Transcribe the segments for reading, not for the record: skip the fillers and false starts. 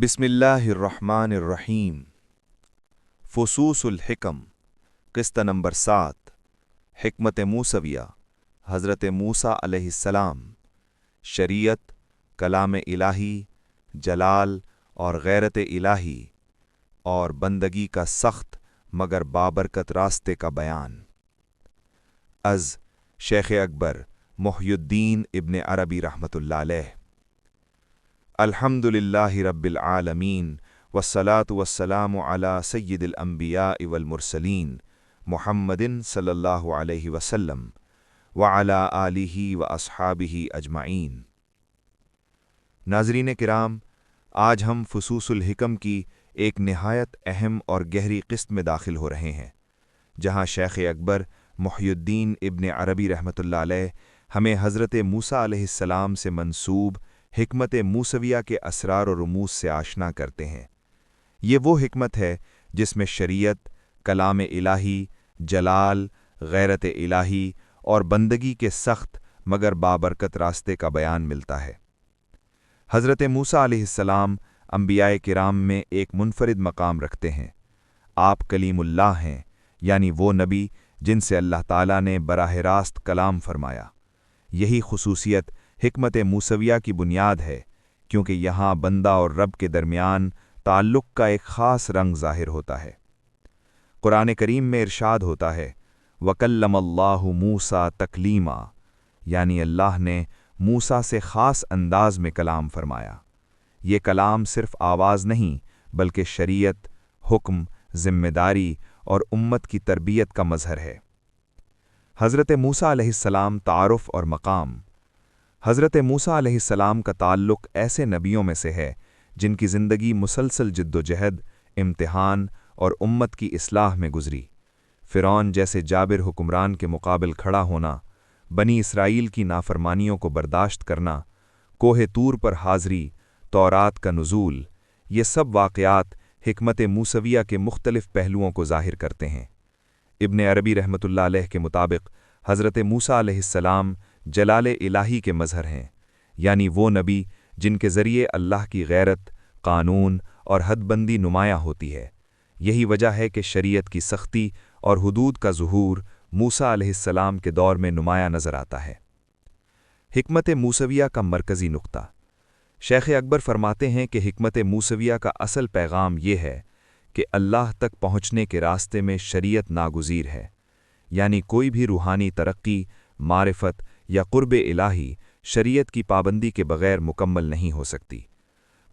बिस्मिल्लाहिर्रहमानिर्रहीम। फ़ुसूसुल हिकम, क़िस्त नंबर 7। हिकमत मूसविया, हज़रत मूसा अलैहिस्सलाम। शरीयत, कलाम इलाही, जलाल और गैरत इलाही और बंदगी का सख्त मगर बाबरकत रास्ते का बयान। अज़ शेख अकबर मुहय्यिद्दीन इब्न अरबी रहमतुल्लाह अलैह। अल्हम्दुलिल्लाहि रब्बिल आलमीन वस्सलातु वस्सलामु अला सय्यिदिल अंबियाइ वल मुरसलीन मुहम्मदिन सल्लल्लाहु अलैहि वसल्लम व अला आलिहि व अस्हाबिहि अजमाइन। नाज़रीन किराम, आज हम फ़ुसूसुल हिकम की एक निहायत अहम और गहरी क़िस्त में दाखिल हो रहे हैं, जहाँ शेख अकबर मुहय्यिद्दीन इब्न अरबी रहमतुल्लाह अलैह हमें हज़रत मूसा अलैहिस्सलाम से मंसूब हिकमत मूसविया के असरार और रुमूज़ से आशना करते हैं। ये वो हिकमत है जिसमें शरीयत, कलाम इलाही, जलाल, गैरत इलाही और बंदगी के सख्त मगर बाबरकत रास्ते का बयान मिलता है। हज़रत मूसा अलैहिस्सलाम अंबियाए किराम में एक मुनफरिद मकाम रखते हैं। आप कलीमुल्लाह हैं, यानी वो नबी जिनसे अल्लाह ताला ने बराह रास्त कलाम फरमाया। यही खुसूसियत हिकमत मूसविया की बुनियाद है, क्योंकि यहाँ बंदा और रब के दरमियान ताल्लुक़ का एक ख़ास रंग ज़ाहिर होता है। कुरान करीम में इरशाद होता है, वकल्लमल्लाहु मूसा तकलीमा, यानी अल्लाह ने मूसा से ख़ास अंदाज में कलाम फरमाया। ये कलाम सिर्फ़ आवाज़ नहीं, बल्कि शरीयत, हुक्म, ज़िम्मेदारी और उम्मत की तरबियत का मज़हर है। हज़रत मूसा अलैहिस्सलाम तारुफ़ और मकाम। हज़रत मूसा अलैहिस्सलाम का ताल्लुक़ ऐसे नबियों में से है जिनकी ज़िंदगी मुसलसल जिद्दोजहद, इम्तिहान और उम्मत की इस्लाह में गुज़री। फ़िरौन जैसे जाबिर हुक्मरान के मुकाबिल खड़ा होना, बनी इसराइल की नाफरमानियों को बर्दाश्त करना, कोहे तूर पर हाज़री, तौरात का नुज़ूल, ये सब वाक़यात हिकमत मूसविया के मुख्तलिफ़ पहलुओं को ज़ाहिर करते हैं। इब्न अरबी रहमतुल्लाह अलैह के मुताबिक हज़रत मूसा अलैहिस्सलाम जलाल इलाही के मज़हर हैं, यानी वो नबी जिनके ज़रिए अल्लाह की गैरत, कानून और हदबंदी नुमायाँ होती है। यही वजह है कि शरीयत की सख्ती और हुदूद का ज़ुहूर मूसा अलैहिस्सलाम के दौर में नुमायाँ नज़र आता है। हिकमत मूसविया का मरकज़ी नुक्ता। शेख अकबर फरमाते हैं कि हिकमत मूसविया का असल पैगाम ये है कि अल्लाह तक पहुँचने के रास्ते में शरीयत नागुज़ीर है, यानी कोई भी रूहानी तरक्की, मारिफत या क़ुर्ब इलाही शरीयत की पाबंदी के बग़ैर मुकम्मल नहीं हो सकती।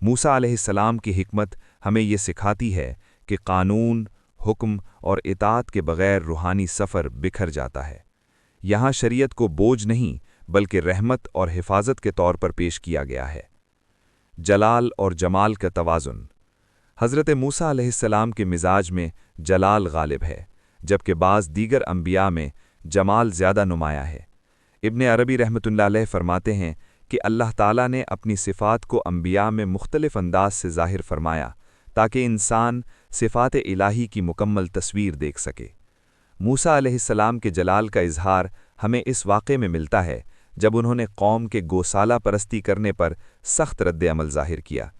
मूसा अलैहिस्सलाम की हिकमत हमें ये सिखाती है कि कानून, हुक्म और इताअत के बग़ैर रूहानी सफ़र बिखर जाता है। यहाँ शरीयत को बोझ नहीं, बल्कि रहमत और हिफाजत के तौर पर पेश किया गया है। जलाल और जमाल का तवाज़ुन। हज़रत मूसा अलैहिस्सलाम के मिजाज में जलाल गालिब है, जबकि बाज़ दीगर अंबिया में जमाल ज़्यादा नुमाया है। इब्न अरबी रहमतुल्लाह अलैह फरमाते हैं कि अल्लाह ताला ने अपनी सिफ़ात को अंबिया में मुख्तलिफ़ अंदाज से ज़ाहिर फरमाया ताकि इंसान सिफ़ात इलाही की मुकम्मल तस्वीर देख सके। मूसा अलैहिस्सलाम के जलाल का इजहार हमें इस वाक़े में मिलता है जब उन्होंने कौम के गोसाला परस्ती करने पर सख्त रद्द-ए-अमल ज़ाहिर किया।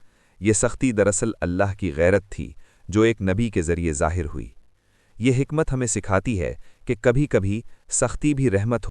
ये सख्ती दरअसल अल्लाह की गैरत थी जो एक नबी के ज़रिए ज़ाहिर हुई। ये हिकमत हमें सिखाती है कि कभी कभी सख्ती भी रहमत